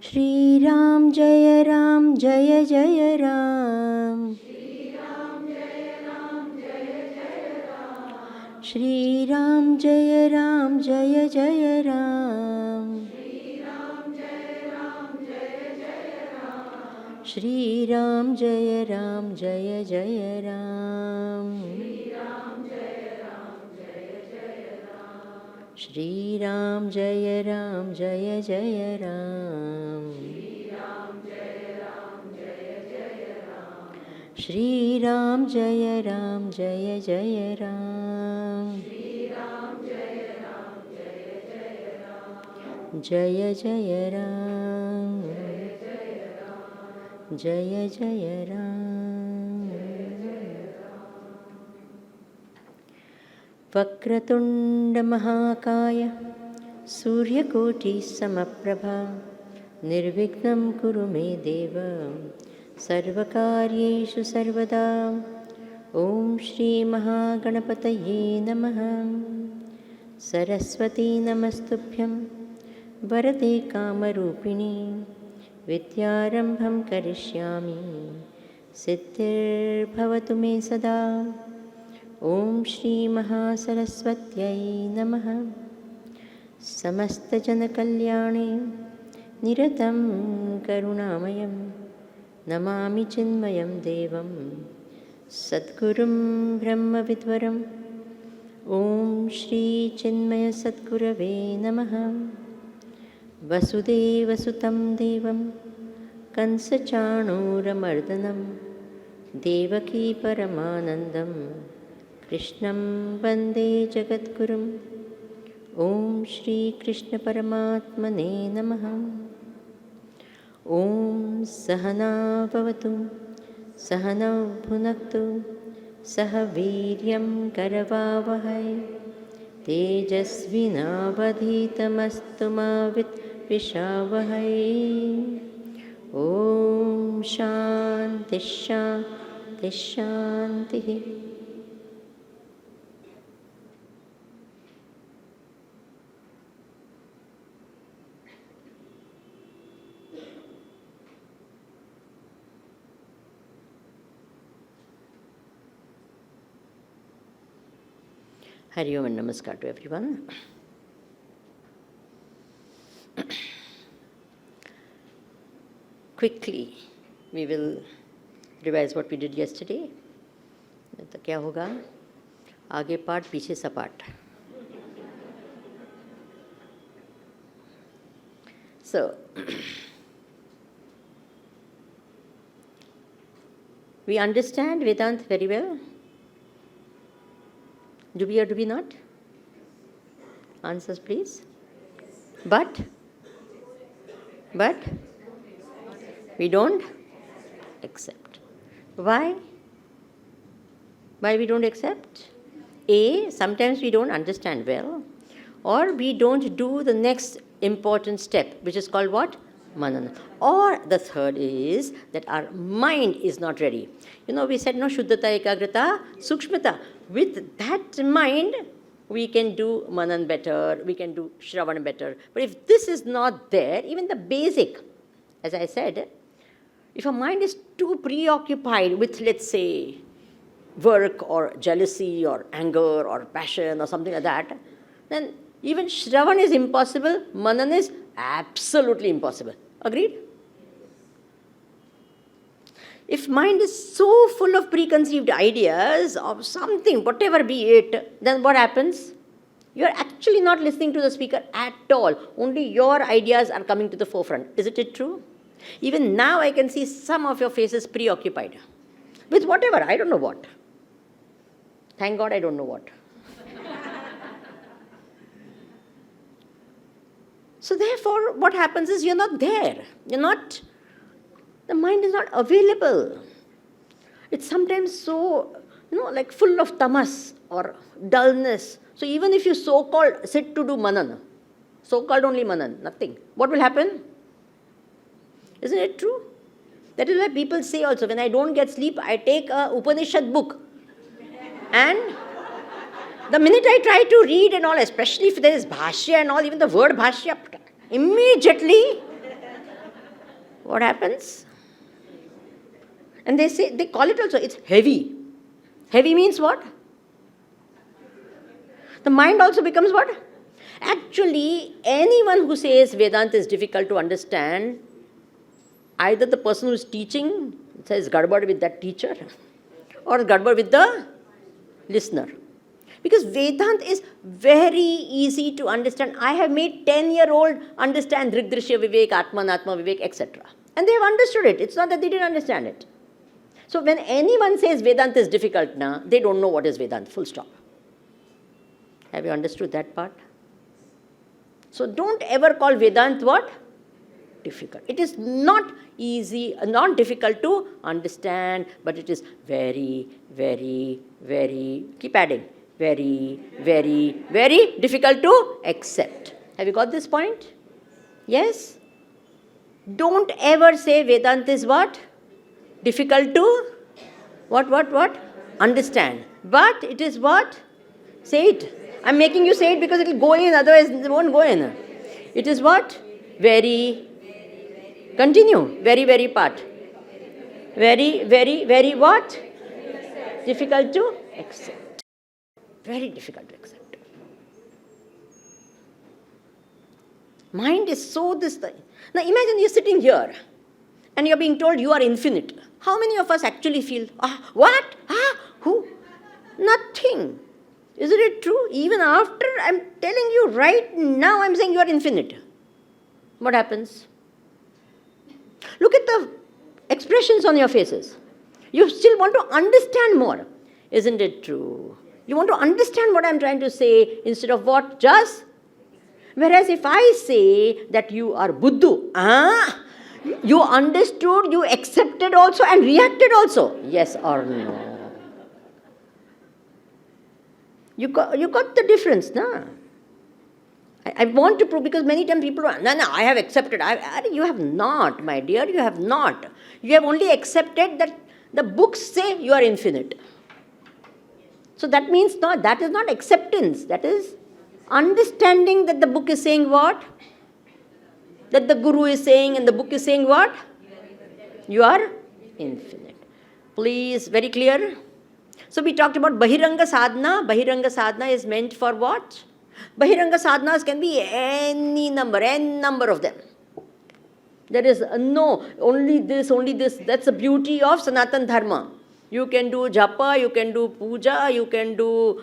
Shri Ram Jaya Ram Jaya Jaya Ram. Shri Ram Jaya Ram Jaya Jaya Ram. Shri Ram Jaya Ram Jaya Jaya Ram. Shri Ram Jaya Ram Jaya Jaya Ram. Shri Ram Jaya Ram Jaya Jaya Ram. Jaya Jaya Ram. Jaya Jaya Ram. Vakratunda Mahakaya Suryakoti Samaprabha Nirvignam Kuru Me Deva Sarvakaryeshu Sarvada. Om Shri Mahaganapataye Namaha. Saraswati Namastubhyam Varade Kamarupini Vidyarambham Karishyami Siddhir Bhavatu Me Sada. Om Shri Mahasaraswatyai Namaha. Samasta Jana Kalyani Niratam Karunamayam Namami Chinmayam Devam Sadgurum Brahma Vidvaram. Om Shri Chinmaya Sadgurave Namaha. Vasudeva Sutam Devam Kansachanuramardanam Devaki Paramanandam Krishnam Vande Jagadgurum. Om Shri Krishna Paramatmane Namaha. Om Sahana Bhavatu Sahana Bhunaktu Saha Viryam Karavavahai Tejasvinavadhitamastu ma Vishavahai. Om Shanti Shanti Shanti. Hari Om and Namaskar to everyone. Quickly, we will revise what we did yesterday. तो क्या होगा? आगे पाठ पीछे सपाट. So, we understand Vedanta very well. Do we or do we not? Answers, please. But we don't accept. Why? Why we don't accept? A, sometimes we don't understand well, or we don't do the next important step, which is called what? Manana. Or the third is that our mind is not ready. You know, we said, no, Shuddhata, Ekagrata, Sukshmata. With that mind, we can do Manan better, we can do Shravan better. But if this is not there, even the basic, as I said, if a mind is too preoccupied with, let's say, work or jealousy or anger or passion or something like that, then even Shravan is impossible, Manan is absolutely impossible. Agreed? If mind is so full of preconceived ideas of something, whatever be it, then what happens? You are actually not listening to the speaker at all. Only your ideas are coming to the forefront. Isn't it true? Even now I can see some of your faces preoccupied with whatever, I don't know what. Thank God I don't know what. So therefore, what happens is you're not there. The mind is not available. It's sometimes so, like full of tamas or dullness. So even if you so-called sit to do manan, so-called only manan, nothing, what will happen? Isn't it true? That is why people say also, when I don't get sleep, I take a Upanishad book. And the minute I try to read and all, especially if there is bhashya and all, even the word bhashya, immediately what happens? And they call it also, it's heavy. Heavy means what? The mind also becomes what? Actually, anyone who says Vedanta is difficult to understand, either the person who is teaching says gadbad with that teacher, or gadbad with the listener. Because Vedanta is very easy to understand. I have made 10-year-old understand Drigdrishya Vivek, Atman, Atma Vivek, etc. And they have understood it. It's not that they didn't understand it. So when anyone says Vedanta is difficult, they don't know what is Vedanta, full stop. Have you understood that part? So don't ever call Vedanta what? Difficult. It is not easy, not difficult to understand, but it is very, very, very, keep adding, very, very, very difficult to accept. Have you got this point? Yes? Don't ever say Vedanta is what? Difficult to what? Understand. But it is what? Say it. I'm making you say it because it will go in, otherwise it won't go in. It is what? Very, continue. Very, very part. Very, very, very what? Difficult to accept. Very difficult to accept. Mind is so this thing. Now imagine you're sitting here and you're being told you are infinite. How many of us actually feel, what? Who? Nothing. Isn't it true? Even after I'm telling you right now, I'm saying you are infinite. What happens? Look at the expressions on your faces. You still want to understand more. Isn't it true? You want to understand what I'm trying to say instead of what? Just. Whereas if I say that you are Buddhu, you understood, you accepted also and reacted also. Yes or no? You got the difference, na? I want to prove, because many times people are, no, I have accepted. You have not, my dear, you have not. You have only accepted that the books say you are infinite. So that means that is not acceptance. That is understanding that the book is saying what? That the Guru is saying and the book is saying what? You are infinite. Please, very clear? So we talked about Bahiranga Sadhana. Bahiranga Sadhana is meant for what? Bahiranga Sadhanas can be any number of them. There is no, only this. That's the beauty of Sanatan Dharma. You can do japa, you can do puja, you can do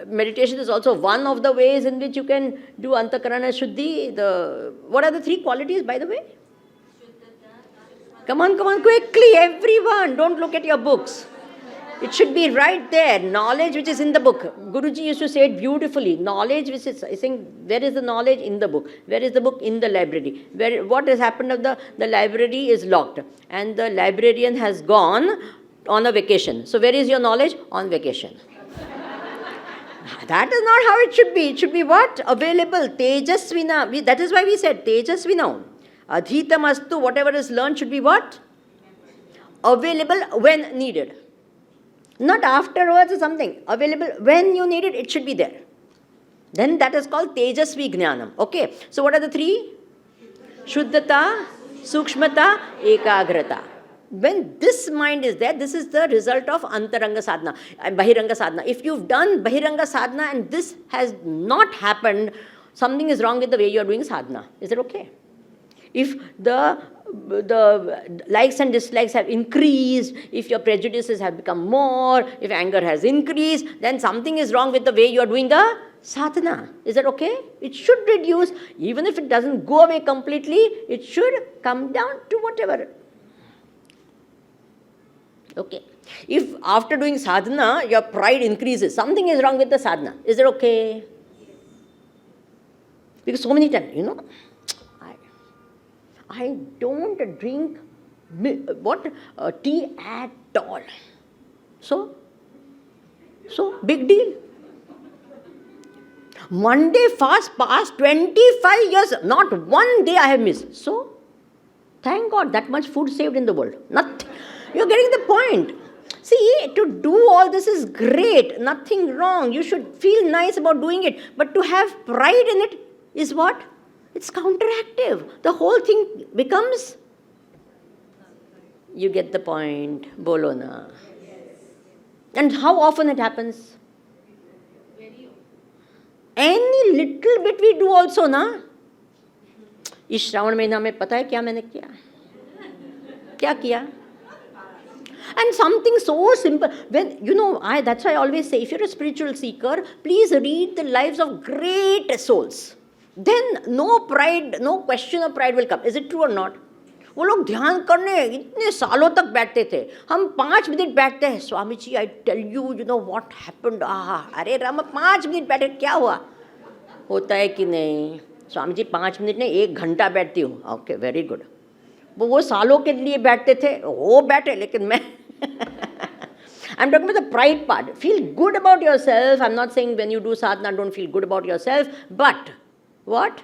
meditation is also one of the ways in which you can do Antakarana Shuddhi. What are the three qualities, by the way? Come on, quickly, everyone. Don't look at your books. It should be right there. Knowledge which is in the book. Guruji used to say it beautifully. Knowledge which is saying, where is the knowledge? In the book. Where is the book? In the library. What has happened of the library is locked. And the librarian has gone on a vacation. So where is your knowledge? On vacation. That is not how it should be. It should be what? Available. Tejasvina. That is why we said Tejasvina. Adhitamastu, whatever is learned should be what? Available when needed. Not afterwards or something. Available when you need it, it should be there. Then that is called Tejasvi Jnanam. Okay. So what are the three? Shuddhata, Sukshmata, Ekagrata. When this mind is there, this is the result of Antaranga Sadhana, Bahiranga Sadhana. If you've done Bahiranga Sadhana and this has not happened, something is wrong with the way you are doing sadhana. Is it okay? If the likes and dislikes have increased, if your prejudices have become more, if anger has increased, then something is wrong with the way you are doing the sadhana. Is that okay? It should reduce. Even if it doesn't go away completely, it should come down to whatever. Okay. If after doing sadhana, your pride increases, something is wrong with the sadhana. Is it okay? Because so many times, I don't drink tea at all. So big deal. One day fast past 25 years, not one day I have missed. So, thank God, that much food saved in the world. Nothing. You're getting the point. See, to do all this is great. Nothing wrong. You should feel nice about doing it. But to have pride in it is what? It's counteractive. The whole thing becomes You get the point. Bolo na. And how often it happens? Any little bit we do also na. इस श्रावण महीना में पता है क्या मैंने किया? क्या किया? And something so simple. When that's why I always say, if you're a spiritual seeker, please read the lives of great souls. Then no pride, no question of pride will come. Is it true or not? वो लोग ध्यान करने इतने सालों तक बैठते थे. हम 5 मिनट बैठते हैं. Swami ji, I tell you, what happened. अरे राम, 5 मिनट बैठे, क्या हुआ? होता है कि नहीं? स्वामी जी 5 मिनट नहीं, 1 घंटा बैठती हूँ. Okay, very good. वो सालों के लिए बैठते थे. वो बैठे, लेकिन मैं I'm talking about the pride part. Feel good about yourself. I'm not saying when you do sadhana, don't feel good about yourself. But what?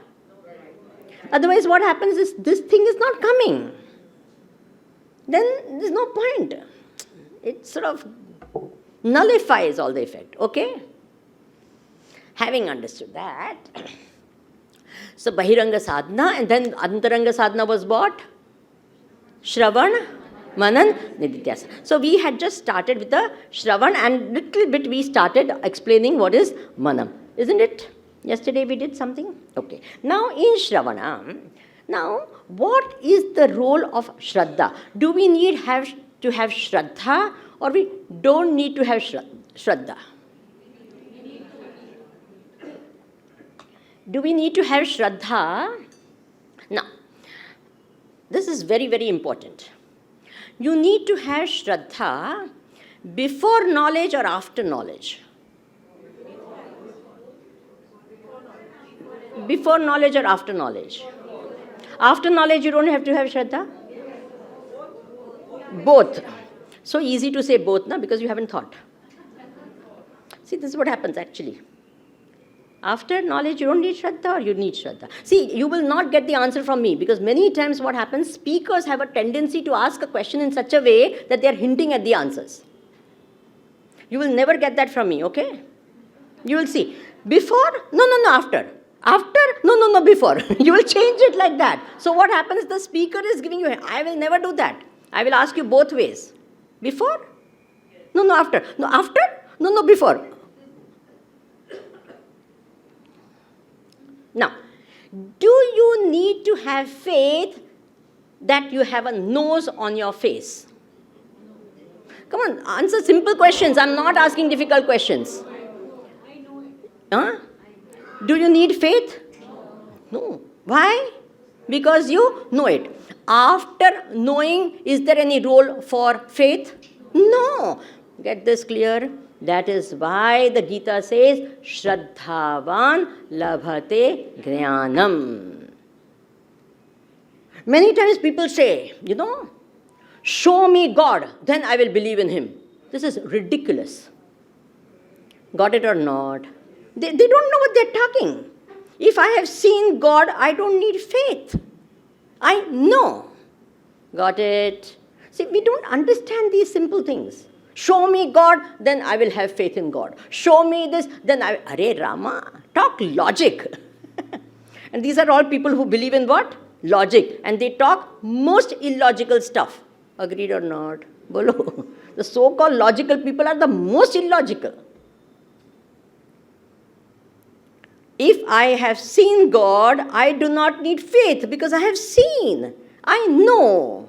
Otherwise, what happens is this thing is not coming. Then there's no point. It sort of nullifies all the effect. Okay? Having understood that, so Bahiranga sadhana, and then Antaranga sadhana was what? Shravan, Manan, Nididhyasana. So we had just started with the Shravan, and little bit we started explaining what is Manam. Isn't it? Yesterday we did something? Okay. Now in Shravana, what is the role of Shraddha? Do we need to have Shraddha, or we don't need to have Shraddha? Do we need to have Shraddha? Now, this is very, very important. You need to have Shraddha before knowledge or after knowledge? Before knowledge or after knowledge? After knowledge, you don't have to have Shraddha? Both. So easy to say both, na? Because you haven't thought. See, this is what happens actually. After knowledge, you don't need Shraddha, or you need Shraddha? See, you will not get the answer from me, because many times what happens, speakers have a tendency to ask a question in such a way that they are hinting at the answers. You will never get that from me, okay? You will see. Before? No, after. After? No, before. You will change it like that. So what happens? The speaker is giving you, I will never do that. I will ask you both ways. Before? No, after. No, after? No, before. Now, do you need to have faith that you have a nose on your face? Come on, answer simple questions. I'm not asking difficult questions. I know it. Huh? Do you need faith? No. Why? Because you know it. After knowing, is there any role for faith? No. Get this clear? That is why the Gita says, Shraddhavan labhate jnanam. Many times people say, show me God, then I will believe in Him. This is ridiculous. Got it or not? They don't know what they're talking. If I have seen God, I don't need faith. I know. Got it? See, we don't understand these simple things. Show me God, then I will have faith in God. Show me this, then I will... Arey Rama, talk logic. And these are all people who believe in what? Logic. And they talk most illogical stuff. Agreed or not? Bolo. The so-called logical people are the most illogical. If I have seen God, I do not need faith because I have seen. I know.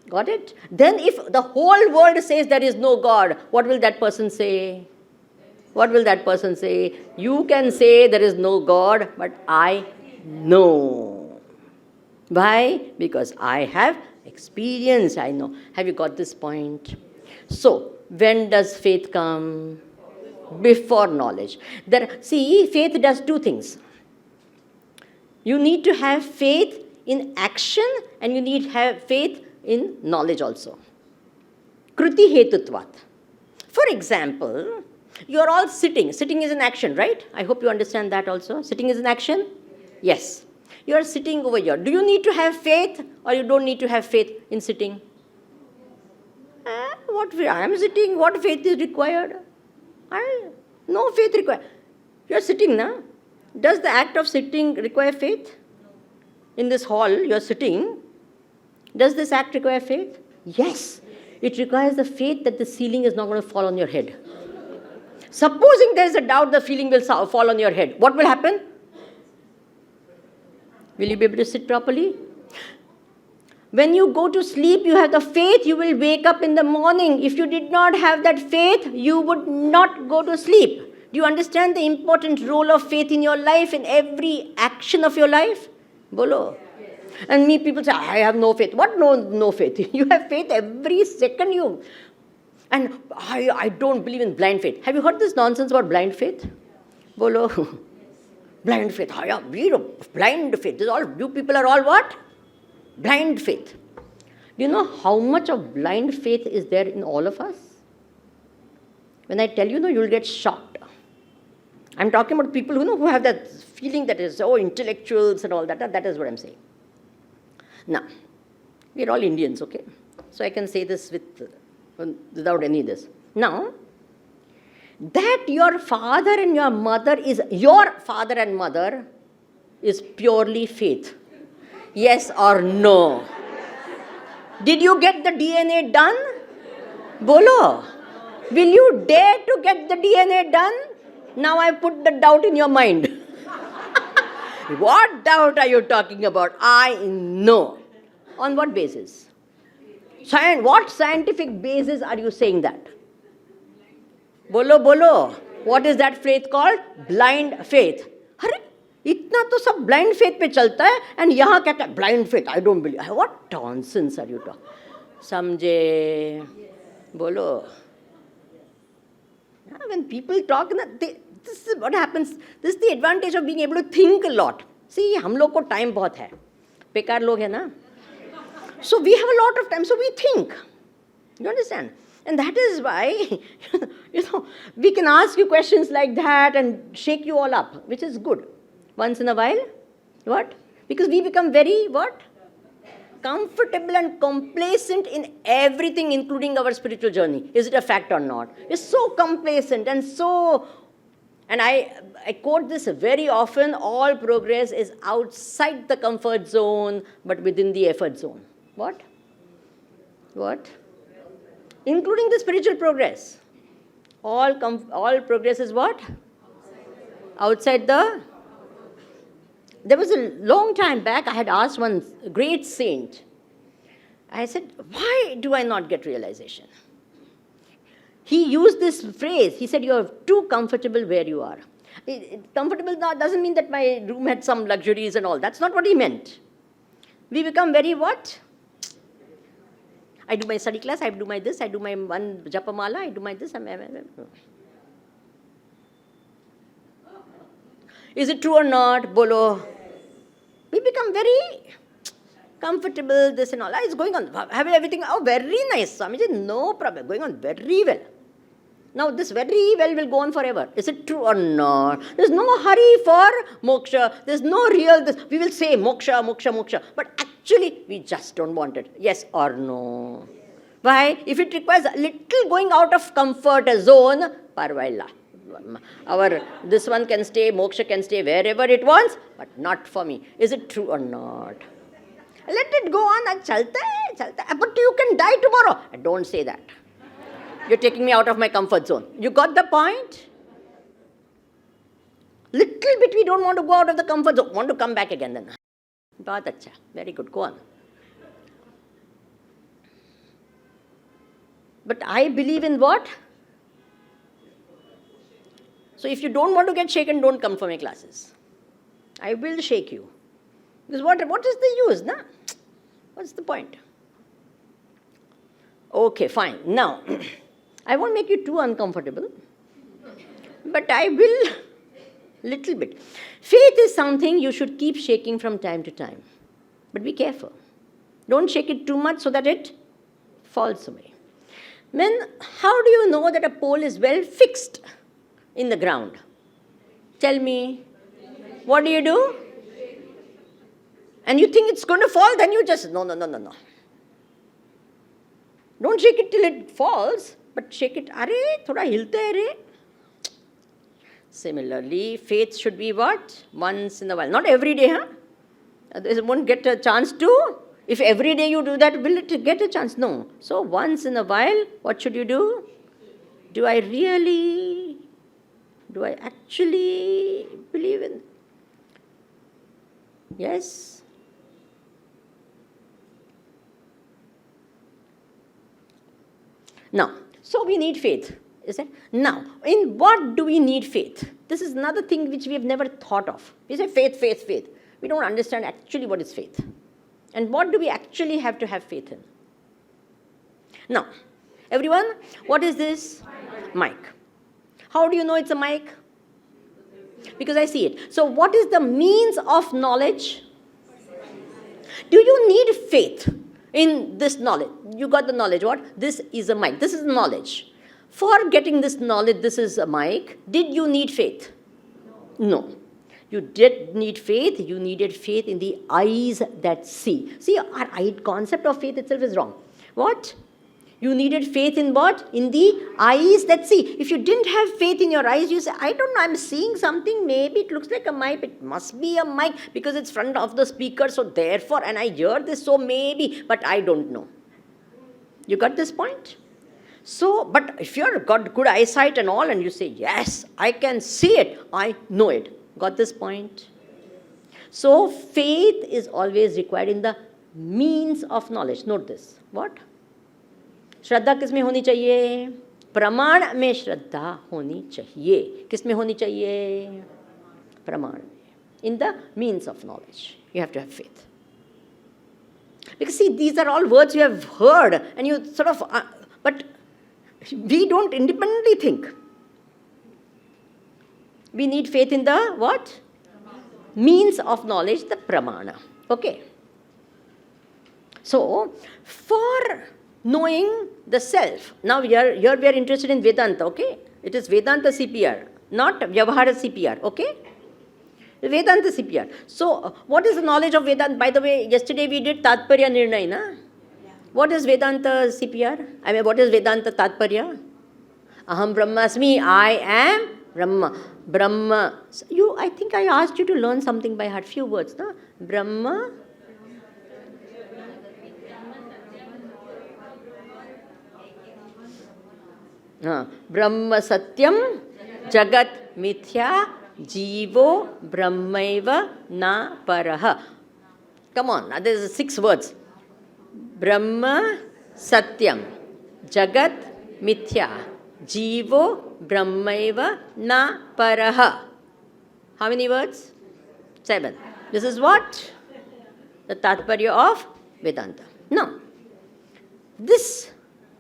Got it? Then if the whole world says there is no God, what will that person say? What will that person say? You can say there is no God, but I know. Why? Because I have experience, I know. Have you got this point? So, when does faith come? Before knowledge. See, faith does two things. You need to have faith in action, and you need to have faith in knowledge also. Kruti hetutvat. For example, you are all sitting. Sitting is an action, right? I hope you understand that also. Sitting is an action? Yes. You are sitting over here. Do you need to have faith, or you don't need to have faith in sitting? I am sitting. What faith is required? No faith required. You are sitting, na? Does the act of sitting require faith? In this hall, you are sitting. Does this act require faith? Yes, it requires the faith that the ceiling is not going to fall on your head. Supposing there is a doubt the ceiling will fall on your head, what will happen? Will you be able to sit properly? When you go to sleep, you have the faith, you will wake up in the morning. If you did not have that faith, you would not go to sleep. Do you understand the important role of faith in your life, in every action of your life? Bolo. And people say, I have no faith. What no faith? You have faith every second you. And I don't believe in blind faith. Have you heard this nonsense about blind faith? Bolo. Blind faith. Blind faith. You people are all what? Blind faith. Do you know how much of blind faith is there in all of us? When I tell you, you'll get shocked. I'm talking about people who have that feeling that is, intellectuals and all that. That is what I'm saying. Now, we're all Indians, okay? So I can say this without any of this. Now, that your father and your mother is purely faith. Yes or no? Did you get the DNA done? Bolo. Will you dare to get the DNA done? Now I put the doubt in your mind. What doubt are you talking about? I know. On what basis? What scientific basis are you saying that? Bolo. What is that faith called? Blind faith. इतना तो सब blind faith पे चलता है and यहाँ कहता है blind faith, I don't believe. What nonsense are you talking? समझे? बोलो. When people talk, this is what happens. This is the advantage of being able to think a lot. See, हम लोग को time बहुत है. बेकार लोग है ना? So we have a lot of time, so we think. You understand? And that is why, we can ask you questions like that and shake you all up, which is good. Once in a while, what? Because we become very, what? Comfortable and complacent in everything, including our spiritual journey. Is it a fact or not? We're so complacent and so... And I quote this very often, all progress is outside the comfort zone, but within the effort zone. What? Including the spiritual progress. All progress is what? Outside the... There was a long time back, I had asked one great saint. I said, why do I not get realization? He used this phrase. He said, you're too comfortable where you are. Comfortable doesn't mean that my room had some luxuries and all. That's not what he meant. We become very what? I do my study class, I do my this, I do my one japamala, I do my this. Is it true or not? Bolo. We become very comfortable, this and all. It's going on. Having everything, very nice, Swamiji, no problem. Going on very well. Now, this very well will go on forever. Is it true or not? There's no hurry for moksha. There's no real this. We will say moksha, moksha, moksha. But actually, we just don't want it. Yes or no? Why? If it requires a little going out of comfort zone, parvailla. This one can stay, moksha can stay wherever it wants, but not for me. Is it true or not? Let it go on. Chalta hai. But you can die tomorrow. Don't say that. You're taking me out of my comfort zone. You got the point? Little bit we don't want to go out of the comfort zone. Want to come back again then. Bahut acha. Very good. Go on. But I believe in what? So if you don't want to get shaken, don't come for my classes. I will shake you. Because what is the use, na? What's the point? Okay, fine. Now, I won't make you too uncomfortable, but I will little bit. Faith is something you should keep shaking from time to time. But be careful. Don't shake it too much so that it falls away. How do you know that a pole is well fixed in the ground? Tell me. What do? And you think it's going to fall, then you just, no. Don't shake it till it falls, but shake it, thoda hilte hai re. Similarly, faith should be what? Once in a while. Not every day, huh? They won't get a chance to If every day you do that, will it get a chance? No. So once in a while, what should you do? Do I actually believe in? Yes? Now, so we need faith. Is it? Now, in what do we need faith? This is another thing which we have never thought of. We say faith, faith, faith. We don't understand actually what is faith. And what do we actually have to have faith in? Now, everyone, what is this? Mic. How do you know it's a mic? Because I see it. So what is the means of knowledge? Do you need faith in this knowledge? You got the knowledge. What? This is a mic. This is knowledge. For getting this knowledge, this is a mic, did you need faith? No. You did need faith. You needed faith in the eyes that see. See, our concept of faith itself is wrong. What? You needed faith in what? In the eyes that see. If you didn't have faith in your eyes, you say, I don't know, I'm seeing something. Maybe it looks like a mic. It must be a mic because it's front of the speaker. So therefore, and I hear this, so maybe, but I don't know. You got this point? So, but if you've got good eyesight and all, and you say, yes, I can see it, I know it. Got this point? So, faith is always required in the means of knowledge. Note this. What? श्रद्धा किस में होनी चाहिए? प्रमाण में श्रद्धा होनी चाहिए. किस में होनी चाहिए? प्रमाण में. In the means of knowledge, you have to have faith. Because see, these are all words you have heard, and you sort of, but we don't independently think. We need faith in the what? Means of knowledge, the pramana. Okay. So, for knowing the self, now here we are interested in Vedanta, okay? It is Vedanta CPR, not Vyavahara CPR, okay? Vedanta CPR. So, what is the knowledge of Vedanta? By the way, yesterday we did Tatparya Nirnay, na? What is Vedanta CPR? I mean, what is Vedanta Tatparya? Aham Brahmasmi, I am Brahma. Brahma. I think I asked you to learn something by heart. Few words, na? Brahma. Brahma Satyam Jagat Mithya Jivo Brahmaiva Na Paraha. Come on, there is 6 words. Brahma Satyam Jagat Mithya Jivo Brahmaiva Na Paraha. How many words? 7. This is what? The Tatparya of Vedanta. Now, this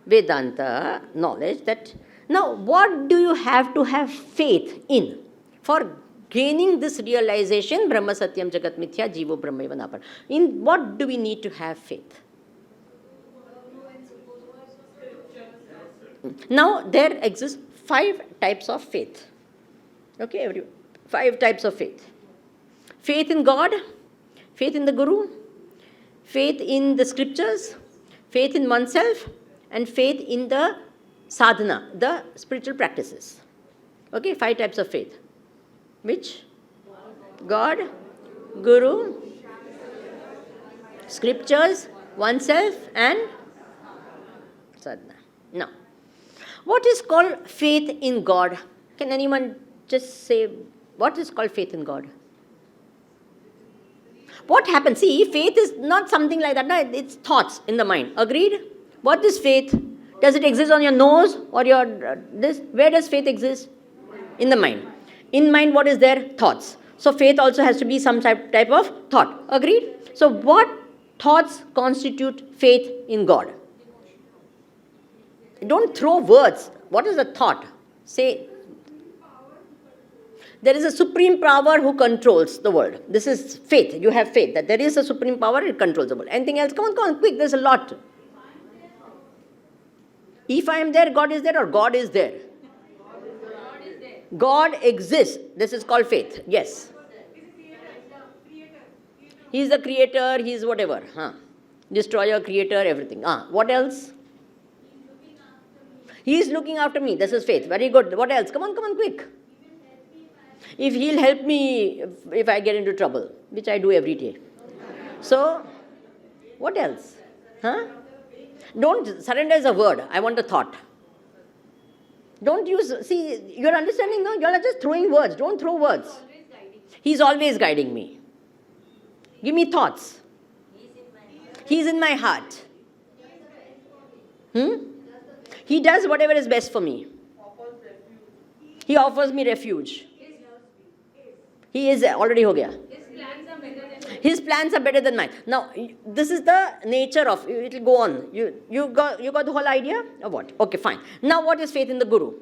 Vedanta knowledge that, now what do you have to have faith in for gaining this realization, Brahma Satyam Jagat Mithya Jivo Brahmaiva Na Paraha? In what do we need to have faith? Now, there exist 5 types of faith. Okay, everyone. 5 types of faith. Faith in God, faith in the Guru, faith in the scriptures, faith in oneself, and faith in the sadhana, the spiritual practices. Okay, 5 types of faith. Which? God, Guru, scriptures, oneself, and sadhana. Now, what is called faith in God? Can anyone just say, what is called faith in God? What happens? See, faith is not something like that. No, it's thoughts in the mind. Agreed? What is faith? Does it exist on your nose or your this? Where does faith exist? In the mind. In mind, what is there? Thoughts. So faith also has to be some type of thought. Agreed? So what thoughts constitute faith in God? Don't throw words. What is the thought? Say, there is a supreme power who controls the world. This is faith. You have faith that there is a supreme power, it controls the world. Anything else? Come on, quick. There's a lot. If I am there, God is there, or God is there? God exists. This is called faith. Yes. He is the creator, he is whatever. Destroyer, creator, everything. What else? He is looking after me. This is faith. Very good. What else? Come on, quick. If he'll help me if I get into trouble, which I do every day. So, What else? Huh? Don't surrender as a word. I want a thought. Don't use, see, you're understanding now? You're just throwing words. Don't throw words. He's always guiding me. Give me thoughts. He's in my heart. He does whatever is best for me. He offers me refuge. He is already ho gaya. His plans are better than mine. Now, this is the nature of it. Will go on. You got the whole idea of what? Okay, fine. Now, what is faith in the Guru?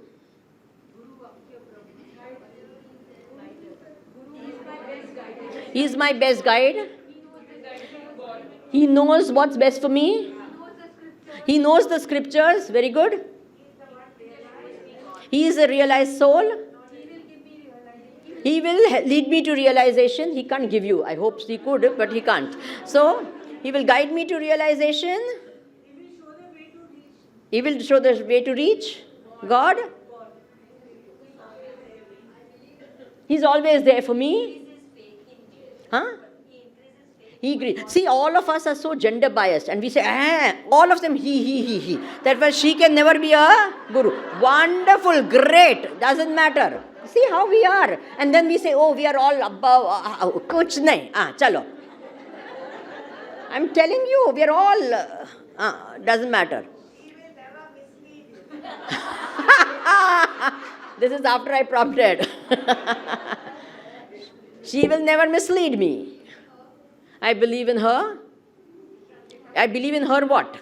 He is my best guide. He knows what's best for me. He knows the scriptures. Very good. He is a realized soul. He will lead me to realization. He can't give you. I hope he could, but he can't. So, he will guide me to realization. He will show the way to reach God. He's always there for me. Huh? See, all of us are so gender biased, and we say, all of them, he. That was, she can never be a guru. Wonderful, great, doesn't matter. See how we are. And then we say, oh, we are all above, kuch nahi, chalo. I'm telling you, we are all, doesn't matter. This is after I prompted. She will never mislead me. I believe in her. I believe in her what?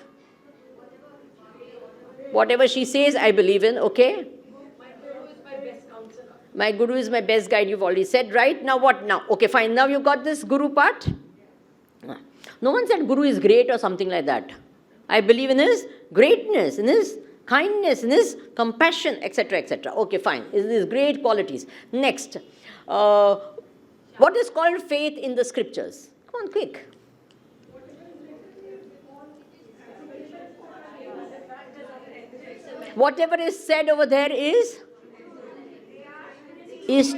Whatever she says, I believe in, okay? My Guru is my best guide, you've already said, right? Now what now? Okay, fine. Now you got this Guru part? No one said Guru is great or something like that. I believe in his greatness, in his kindness, in his compassion, etc., etc. Okay, fine. In his great qualities. Next. What is called faith in the scriptures? Come on, quick. Whatever is said over there is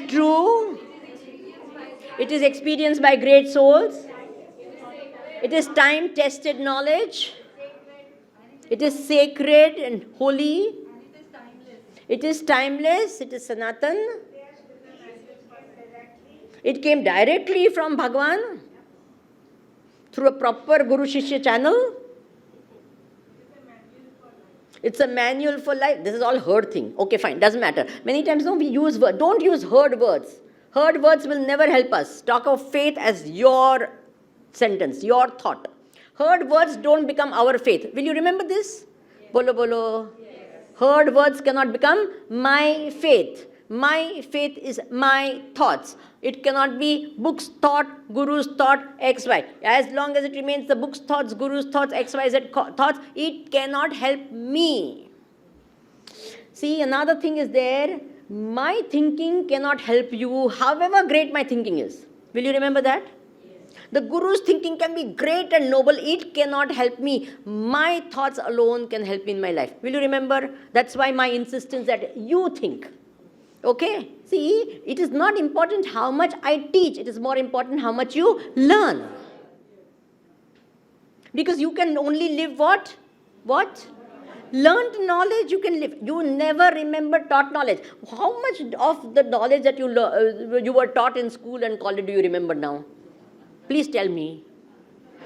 true. It is experienced by great souls. It is time-tested knowledge. It is sacred and holy. It is timeless. It is Sanatan. It came directly from Bhagwan through a proper Guru Shishya channel. It's a manual for life. This is all heard thing. Okay, fine. Doesn't matter. Many times no, we use words. Don't use heard words. Heard words will never help us. Talk of faith as your sentence, your thought. Heard words don't become our faith. Will you remember this? Bolo bolo. Yes. Heard words cannot become my faith. My faith is my thoughts. It cannot be books thought, Guru's thought, X, Y. As long as it remains the book's thoughts, Guru's thoughts, X, Y, Z thoughts, it cannot help me. See, another thing is there. My thinking cannot help you, however great my thinking is. Will you remember that? Yes. The Guru's thinking can be great and noble. It cannot help me. My thoughts alone can help me in my life. Will you remember? That's why my insistence that you think. Okay? See, it is not important how much I teach. It is more important how much you learn. Because you can only live what? What? Learned knowledge you can live. You never remember taught knowledge. How much of the knowledge that you were taught in school and college do you remember now? Please tell me.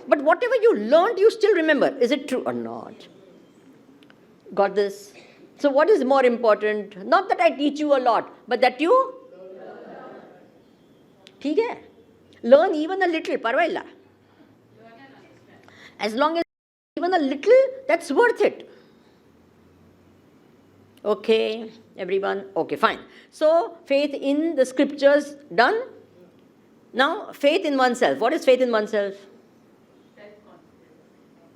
But whatever you learned, you still remember. Is it true or not? Got this? So what is more important? Not that I teach you a lot, but that you ठीक है? Learn even a little, parvailla. As long as even a little, that's worth it. Okay, everyone? Okay, fine. So, faith in the scriptures, done. Now, faith in oneself. What is faith in oneself?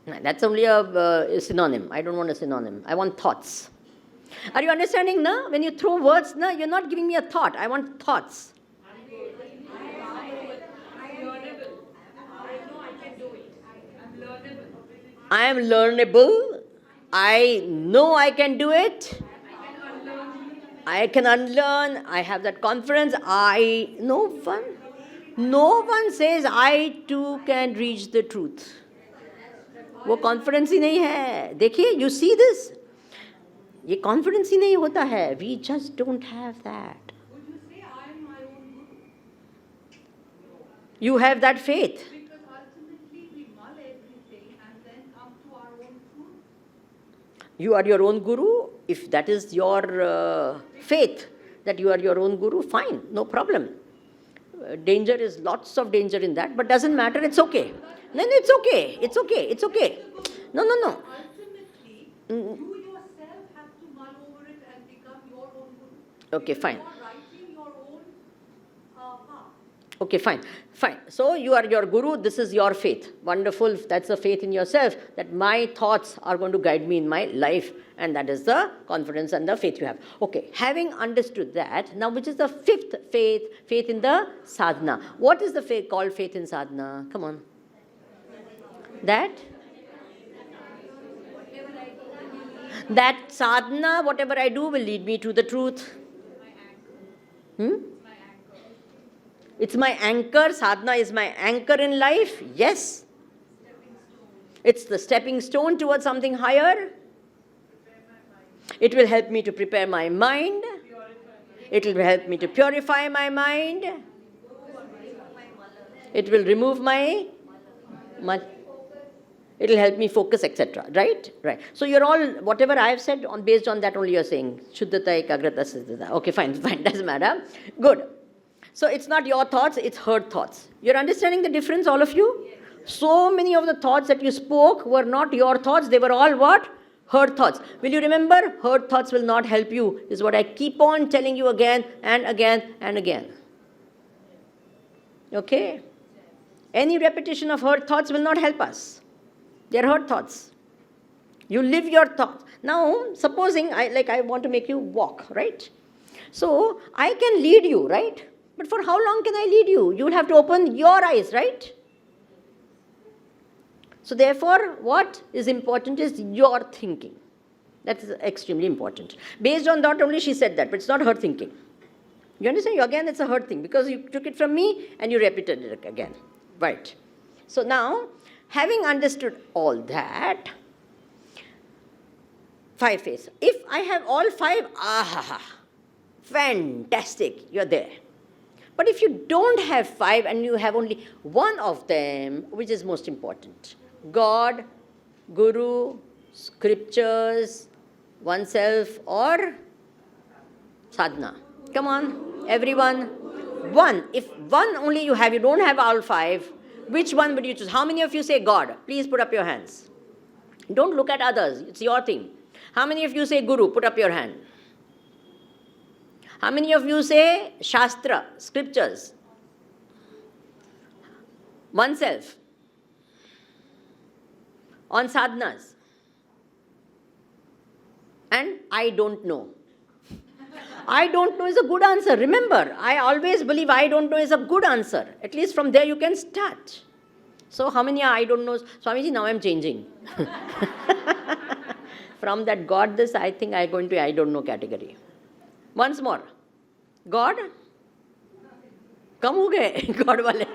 That's only a synonym. I don't want a synonym. I want thoughts. Are you understanding now? When you throw words, no, you're not giving me a thought. I want thoughts. I am learnable. I know I can do it. I can unlearn. I have that confidence. No one says I too can reach the truth. वो confidence ही नहीं है. देखिए, you see this? ये confidence ही नहीं होता है. We just don't have that. Would you say I am my own guru? You have that faith. Because ultimately we mull everything and then come to our own truth. You are your own guru. If that is your faith, that you are your own guru, fine, no problem. Danger is lots of danger in that, but doesn't matter, it's okay. No, it's okay, it's okay, it's okay. No. Ultimately, you yourself have to mull over it and become your own guru. Okay, fine. You are writing your own path. Okay, fine. So you are your guru, this is your faith. Wonderful, that's the faith in yourself, that my thoughts are going to guide me in my life, and that is the confidence and the faith you have. Okay, having understood that, now which is the fifth faith? Faith in the sadhana. What is the faith called faith in sadhana? Come on. That sadhana, whatever I do, will lead me to the truth. It's my anchor. Sadhana is my anchor in life. Yes. It's the stepping stone towards something higher. It will help me to prepare my mind. It will help me to purify my mind. It will remove my it will help me focus, etc. Right? So you're all, whatever I have said, based on that only you're saying. Shuddhata, ekagrata, siddhata. Okay, fine, doesn't matter. Good. So it's not your thoughts, it's her thoughts. You're understanding the difference, all of you? Yes. So many of the thoughts that you spoke were not your thoughts, they were all what? Her thoughts. Will you remember? Her thoughts will not help you, is what I keep on telling you again and again and again. Okay? Any repetition of her thoughts will not help us. They are her thoughts. You live your thoughts. Now, supposing I want to make you walk, right? So, I can lead you, right? But for how long can I lead you? You will have to open your eyes, right? So therefore, what is important is your thinking. That is extremely important. Based on that only she said that, but it's not her thinking. You understand? Again, it's a her thing because you took it from me and you repeated it again. Right. So now, having understood all that, 5 phases. If I have all 5, fantastic, you're there. But if you don't have 5 and you have only one of them, which is most important? God, Guru, scriptures, oneself, or sadhana? Come on, everyone. One. If one only you have, you don't have all 5, which one would you choose? How many of you say God? Please put up your hands. Don't look at others. It's your thing. How many of you say Guru? Put up your hand. How many of you say Shastra, scriptures? Oneself. On sadhanas. And I don't know. I don't know is a good answer. Remember, I always believe I don't know is a good answer. At least from there you can start. So how many I don't know? Swamiji, now I'm changing. From that God this, I think I go into I don't know category. Once more. God? Kam ho gaye God wale.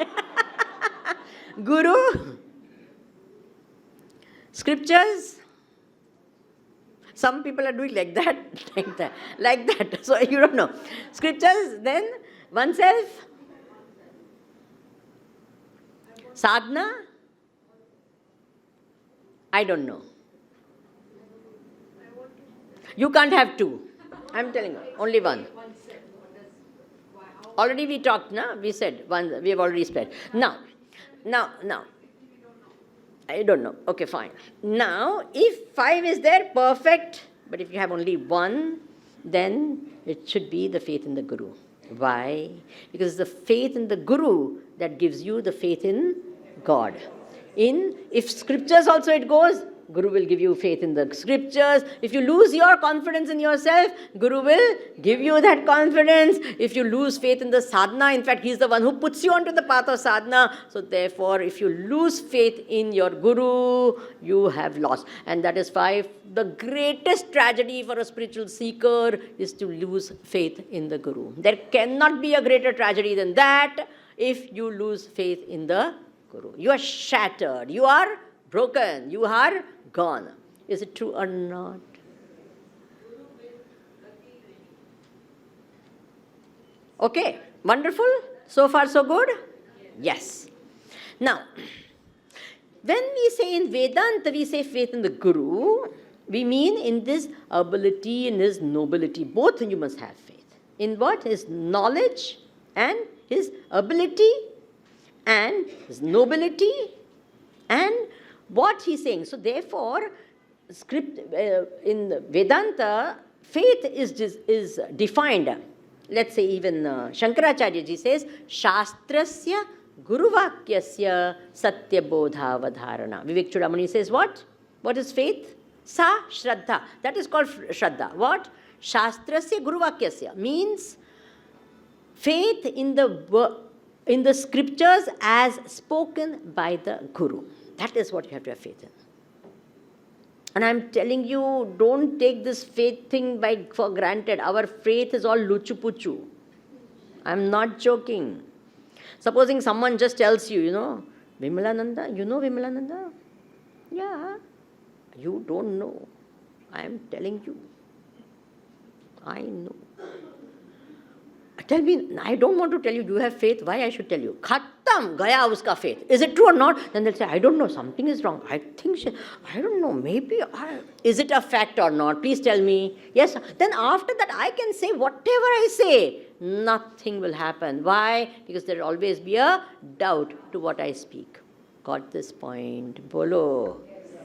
Guru? Scriptures? Some people are doing like that. So you don't know. Scriptures, then oneself. Sadhana? I don't know. You can't have 2. I'm telling you, only one. Already we talked, na? We said, one, we have already spread. Now. I don't know. Okay, fine. Now, if 5 is there, perfect. But if you have only 1, then it should be the faith in the Guru. Why? Because the faith in the Guru that gives you the faith in God. If scriptures also it goes, Guru will give you faith in the scriptures. If you lose your confidence in yourself, Guru will give you that confidence. If you lose faith in the sadhana, in fact, he is the one who puts you onto the path of sadhana. So therefore, if you lose faith in your Guru, you have lost. And that is why the greatest tragedy for a spiritual seeker is to lose faith in the Guru. There cannot be a greater tragedy than that if you lose faith in the Guru. You are shattered. You are broken. You are gone. Is it true or not? Okay, wonderful. So far, so good? Yes. Now, when we say in Vedanta, we say faith in the Guru, we mean in this ability, in his nobility. Both you must have faith. In what? His knowledge and his ability and his nobility and what he's saying. So therefore, in Vedanta, faith is defined. Let's say even Shankaracharya ji says, Shastrasya Guruvakyasya Satyabodhavadharana. Vivek Chudamani says what? What is faith? Sa Shraddha. That is called Shraddha. What? Shastrasya Guruvakyasya means faith in the scriptures as spoken by the Guru. That is what you have to have faith in. And I'm telling you, don't take this faith thing for granted. Our faith is all luchu-puchu. I'm not joking. Supposing someone just tells you, Vimalananda, you know Vimalananda? Yeah. You don't know. I'm telling you. I know. Tell me, I don't want to tell you, do you have faith? Why I should tell you? Khattam, gaya uska faith. Is it true or not? Then they'll say, I don't know, something is wrong. I don't know, maybe, is it a fact or not? Please tell me. Yes. Then after that, I can say whatever I say. Nothing will happen. Why? Because there will always be a doubt to what I speak. Got this point? Bolo.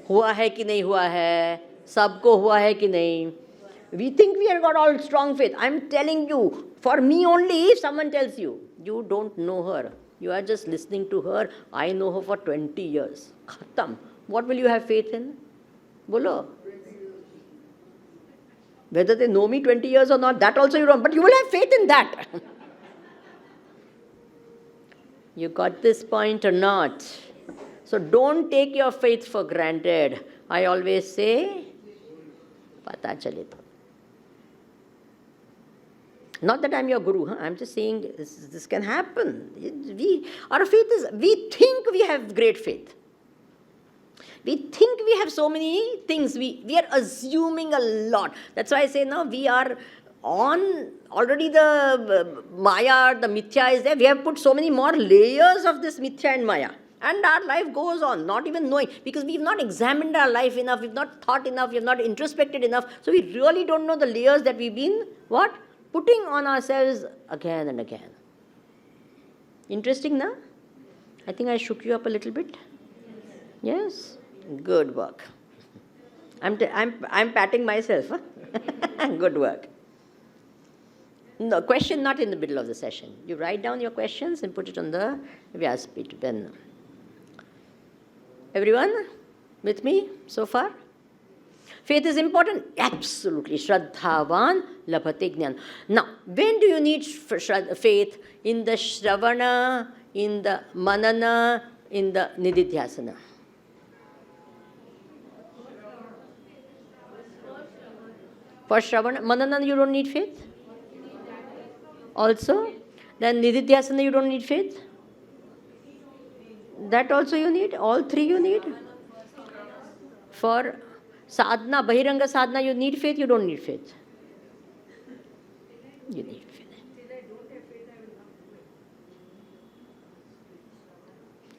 Hua hai ki nahi hua hai? Sabko hua hai ki nahi? We think we have got all strong faith. I'm telling you, for me only, if someone tells you, you don't know her. You are just listening to her. I know her for 20 years. Khatam. What will you have faith in? Bolo. Whether they know me 20 years or not, that also you don't. But you will have faith in that. You got this point or not? So don't take your faith for granted. I always say, pata chale to. Not that I'm your guru, I'm just saying this can happen. Our faith is, we think we have great faith. We think we have so many things. We are assuming a lot. That's why I say now we are on, already the Maya, the Mithya is there. We have put so many more layers of this Mithya and Maya. And our life goes on, not even knowing, because we've not examined our life enough, we've not thought enough, we've not introspected enough. So we really don't know the layers that we've been, what? Putting on ourselves again and again. Interesting, na? I think I shook you up a little bit. Yes? Good work. I'm patting myself. Huh? Good work. No, question not in the middle of the session. You write down your questions and put it on the Vyasapit pen. Everyone with me so far? Faith is important? Absolutely. Shraddhavan labhate jnana. Now, when do you need faith? In the Shravana, in the Manana, in the Nididhyasana? For Shravana, Manana you don't need faith? Also? Then Nididhyasana you don't need faith? That also you need? All three you need? For sadhana, Bahiranga sadhana, you need faith, you don't need faith? You need faith.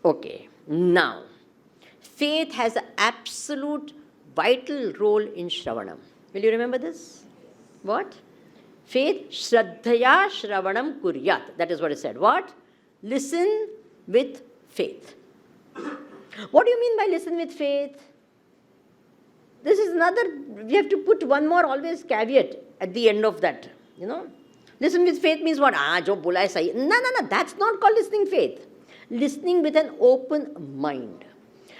Okay, now, faith has an absolute vital role in Shravanam. Will you remember this? What? Faith, Shraddhaya Shravanam Kuryat. That is what it said. What? Listen with faith. What do you mean by listen with faith? This is another, we have to put one more always caveat at the end of that. Listen with faith means what? Jo bola hai sahi. No, that's not called listening faith. Listening with an open mind.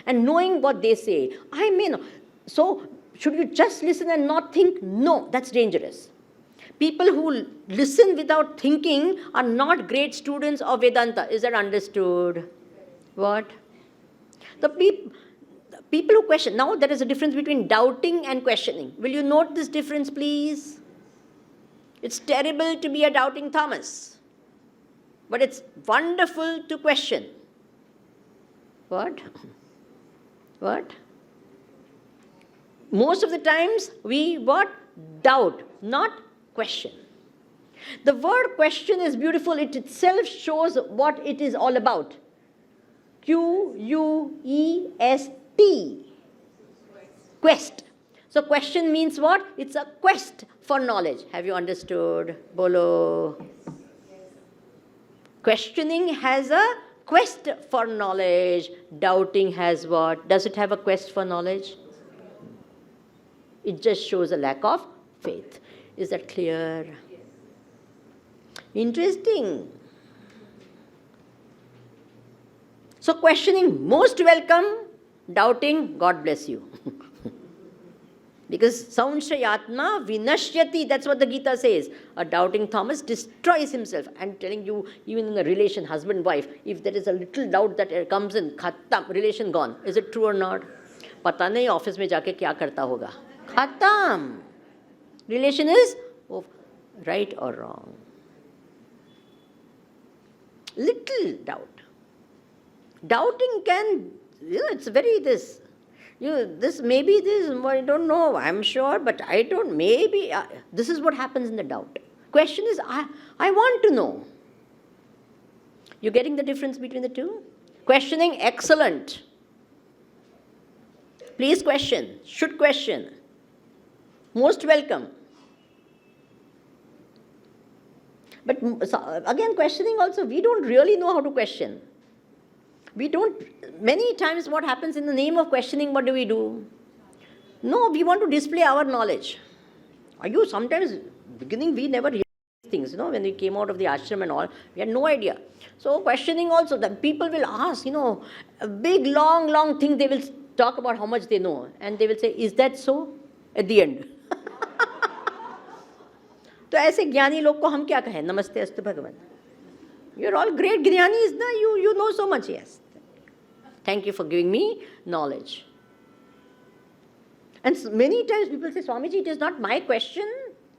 And knowing what they say. I mean, so should you just listen and not think? No, that's dangerous. People who listen without thinking are not great students of Vedanta. Is that understood? What? The people who question. Now there is a difference between doubting and questioning. Will you note this difference, please? It's terrible to be a doubting Thomas. But it's wonderful to question. What? What? Most of the times we what? Doubt, not question. The word question is beautiful. It itself shows what it is all about. Quest. Quest. So question means what? It's a quest for knowledge. Have you understood? Bolo. Questioning has a quest for knowledge. Doubting has what? Does it have a quest for knowledge? It just shows a lack of faith. Is that clear? Interesting. So questioning, most welcome. Doubting, God bless you. Because Saunshayatma vinashyati, that's what the Gita says. A doubting Thomas destroys himself. I'm telling you, even in a relation, husband-wife, if there is a little doubt that comes in, khatam, relation gone. Is it true or not? Pata nahi office mein jaake kya karta hoga. Khatam. Relation is right or wrong. Little doubt. Doubting can, it's very this. This maybe this, I don't know, I'm sure, but I don't, maybe. This is what happens in the doubt. Question is, I want to know. You getting the difference between the two? Questioning, excellent. Please question, should question. Most welcome. But again, questioning also, we don't really know how to question. We don't, many times what happens in the name of questioning, what do? No, we want to display our knowledge. Sometimes, beginning we never hear these things, when we came out of the ashram and all, we had no idea. So questioning also, the people will ask, a big, long thing, they will talk about how much they know. And they will say, is that so? At the end. तो ऐसे ज्ञानी लोग को हम क्या कहें? नमस्ते अस्तु भगवान. You're all great Jnanis, na? You know so much, yes. Thank you for giving me knowledge. And many times people say, Swamiji, it is not my question,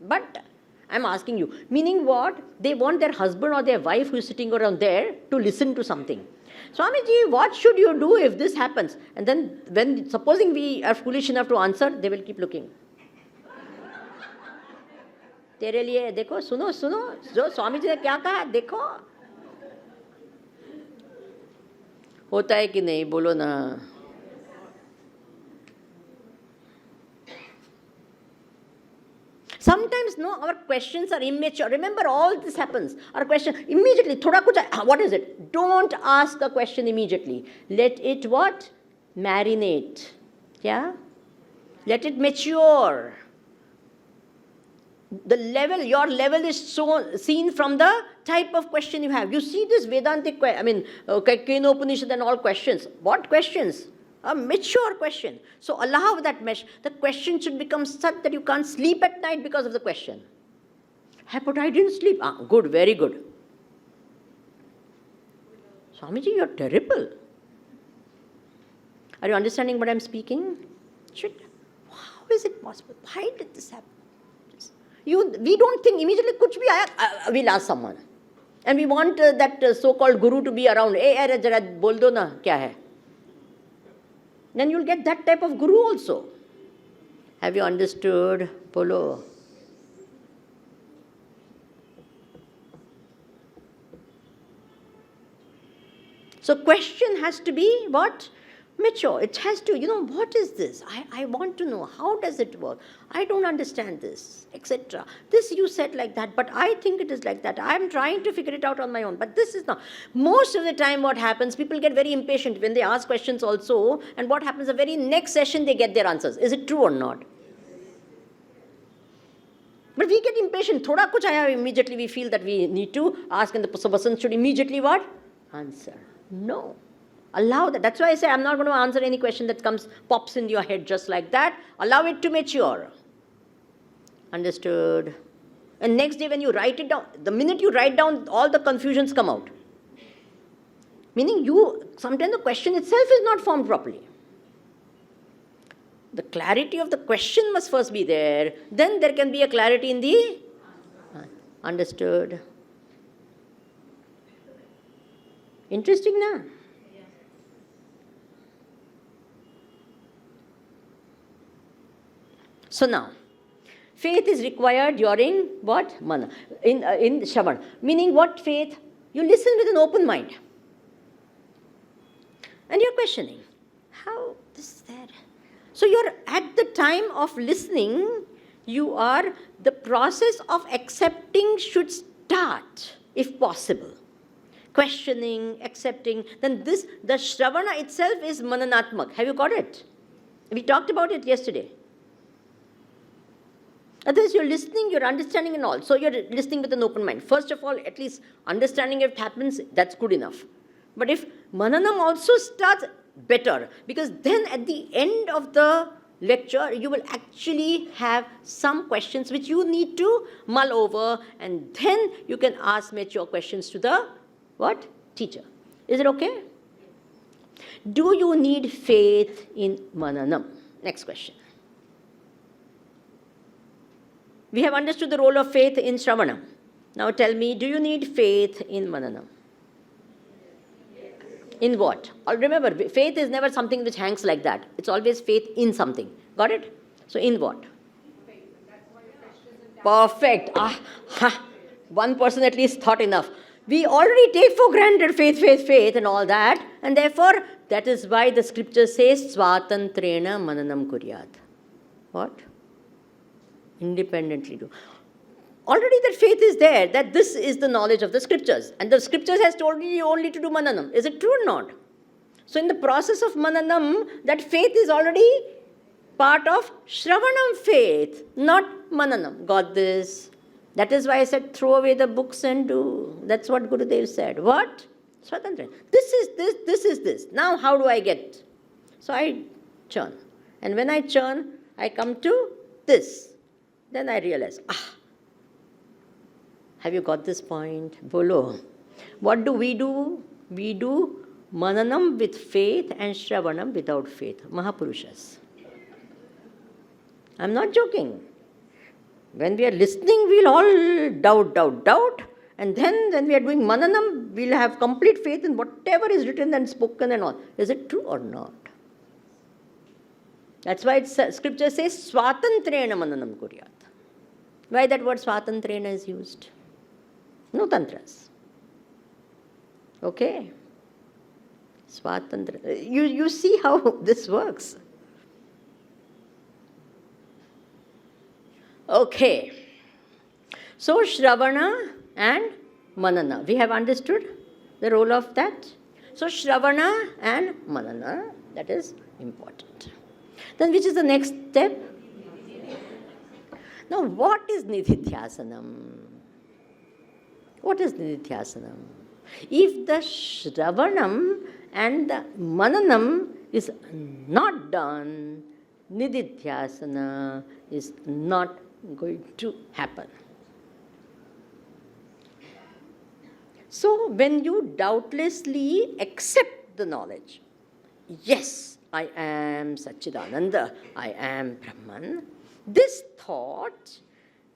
but I'm asking you. Meaning what? They want their husband or their wife who is sitting around there to listen to something. Swamiji, what should you do if this happens? And then when, supposing we are foolish enough to answer, they will keep looking. तेरे लिए देखो, सुनो, जो स्वामी जी ने क्या कहा, देखो. होता है कि नहीं, बोलो ना. Sometimes, our questions are immature. Remember, all this happens. Our question, immediately, thoda kuch, what is it? Don't ask a question immediately. Let it what? Marinate. Yeah? Let it mature. Your level is seen from the type of question you have. You see this Vedantic, Kena Upanishad and all questions. What questions? A mature question. So allow that mesh. The question should become such that you can't sleep at night because of the question. But I didn't sleep. Good, very good. Swamiji, you're terrible. Are you understanding what I'm speaking? How is it possible? Why did this happen? We don't think immediately, kuch bhi aaya, we'll ask someone. And we want that so-called guru to be around. Jara bol do na, kya hai? Then you'll get that type of guru also. Have you understood, Polo? So question has to be what? Mature. It has to, what is this? I want to know. How does it work? I don't understand this, etc. This you said like that, but I think it is like that. I'm trying to figure it out on my own, but this is not. Most of the time what happens, people get very impatient when they ask questions also, and what happens, the very next session they get their answers. Is it true or not? But we get impatient. Thoda kuch aaya, immediately we feel that we need to ask, and the person should immediately what? Answer. No. Allow that. That's why I say I'm not going to answer any question that pops into your head just like that. Allow it to mature. Understood? And next day when you write it down, the minute you write down, all the confusions come out. Meaning sometimes the question itself is not formed properly. The clarity of the question must first be there. Then there can be a clarity in the... Understood? Interesting, na? So now, faith is required during what? Mana. In Shravan. Meaning what faith? You listen with an open mind. And you're questioning. How this, that? So you're at the time of listening, the process of accepting should start, if possible. Questioning, accepting, then the Shravana itself is mananatmak. Have you got it? We talked about it yesterday. Otherwise, you're listening, you're understanding and all. So you're listening with an open mind. First of all, at least understanding if it happens, that's good enough. But if mananam also starts, better. Because then at the end of the lecture, you will actually have some questions which you need to mull over, and then you can ask mature questions to the what? Teacher. Is it okay? Do you need faith in mananam? Next question. We have understood the role of faith in Shravanam. Now tell me, do you need faith in mananam? In what? Remember, faith is never something which hangs like that. It's always faith in something. Got it? So in what? Perfect. One person at least thought enough. We already take for granted faith and all that. And therefore, that is why the scripture says, Swatantrena mananam kuryat. What? Independently do. Already that faith is there, that this is the knowledge of the scriptures. And the scriptures has told you only to do mananam. Is it true or not? So in the process of mananam, that faith is already part of Shravanam faith, not mananam. Got this? That is why I said throw away the books and do. That's what Gurudev said. What? Swatantra. This is this, this is this. Now how do I get? So I churn. And when I churn, I come to this. Then I realize, have you got this point? Bolo. What do? We do mananam with faith and Shravanam without faith. Mahapurushas. I'm not joking. When we are listening, we'll all doubt. And then when we are doing mananam, we'll have complete faith in whatever is written and spoken and all. Is it true or not? That's why scripture says, Swatantrena mananam kuryat. Why that word Swatantrena is used? No tantras. Okay? Swatantra. You see how this works. Okay. So Shravana and Manana. We have understood the role of that. So Shravana and Manana, that is important. Then which is the next step? Now what is Nididhyasanam? What is Nididhyasanam? If the Shravanam and the Mananam is not done, Nididhyasana is not going to happen. So when you doubtlessly accept the knowledge, yes, I am Satchidananda, I am Brahman, this thought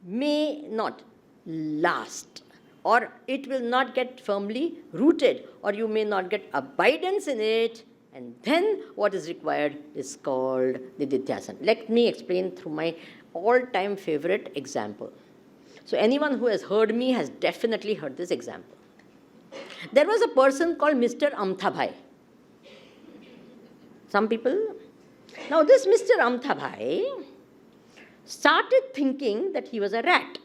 may not last, or it will not get firmly rooted, or you may not get abidance in it, and then what is required is called Nididhyasana. Let me explain through my all-time favorite example. So anyone who has heard me has definitely heard this example. There was a person called Mr. Amthabhai. Some people. Now this Mr. Amthabhai started thinking that he was a rat.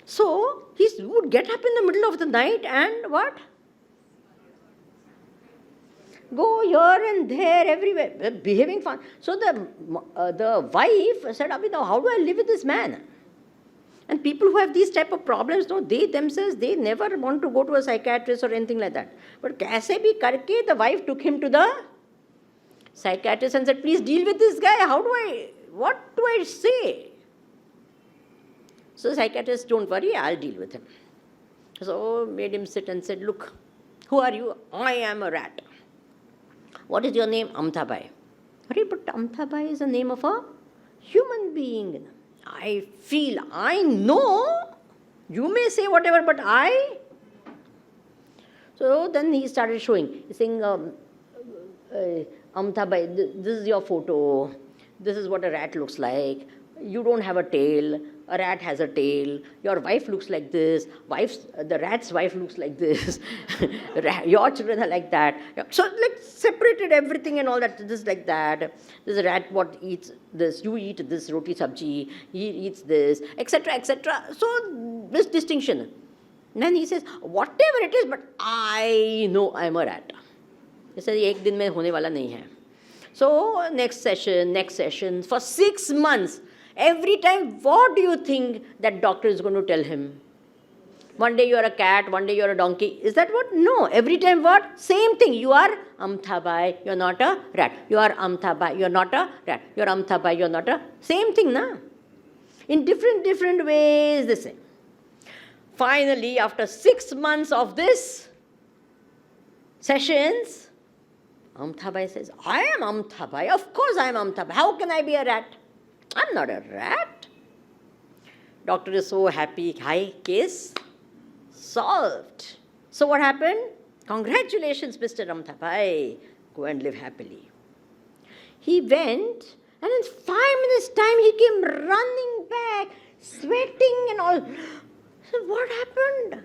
So he would get up in the middle of the night and what? Go here and there, everywhere, behaving fun. So the wife said, Abhinav, how do I live with this man? And people who have these type of problems, no, they themselves, they never want to go to a psychiatrist or anything like that. But kaise bhi karke, the wife took him to the psychiatrist and said, please deal with this guy. What do I say? So the psychiatrist, don't worry, I'll deal with him. So made him sit and said, look, who are you? I am a rat. What is your name? Amthabhai. But Amthabhai is the name of a human being. I know, you may say whatever, but I. So then he started showing, saying, Amthabhai, this is your photo, this is what a rat looks like. You don't have a tail. A rat has a tail. Your wife looks like this. The rat's wife looks like this. Your children are like that. So like separated everything and all that. This like that. This rat what eats this. You eat this roti sabji. He eats this, etc., etc. So this distinction. And then he says, whatever it is, but I know I'm a rat. He says, एक दिन में होने वाला नहीं है. So next session, for 6 months. Every time, what do you think that doctor is going to tell him? One day you are a cat, one day you are a donkey. Is that what? No. Every time what? Same thing. You are Amthabai, you are not a rat. You are Amthabai, you are not a rat. You are Amthabai, you are not a... Same thing, na? In different ways, the same. Finally, after 6 months of this sessions, Amthabai says, I am Amthabai. Of course I am Amthabai. How can I be a rat? I'm not a rat. Doctor is so happy. Hi, case solved. So what happened? Congratulations, Mr. Amthabai. Go and live happily. He went, and in 5 minutes' time, he came running back, sweating and all. So what happened?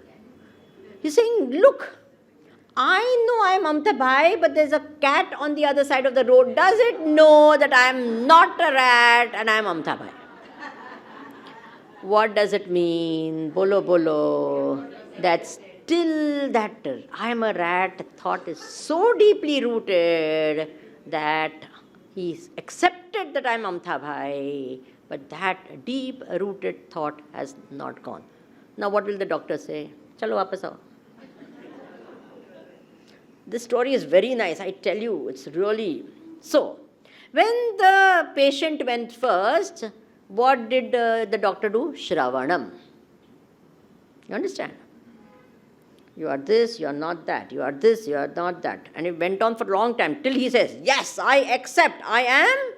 He's saying, look, I know I'm Amthabai, but there's a cat on the other side of the road. Does it know that I'm not a rat and I'm Amthabai? What does it mean? Bolo bolo. That still that I'm a rat thought is so deeply rooted that he's accepted that I'm Amthabai, but that deep rooted thought has not gone. Now what will the doctor say? Chalo wapas aao. This story is very nice, I tell you, it's really... So, when the patient went first, what did the doctor do? Shravanam. You understand? You are this, you are not that. You are this, you are not that. And it went on for a long time, till he says, yes, I accept, I am.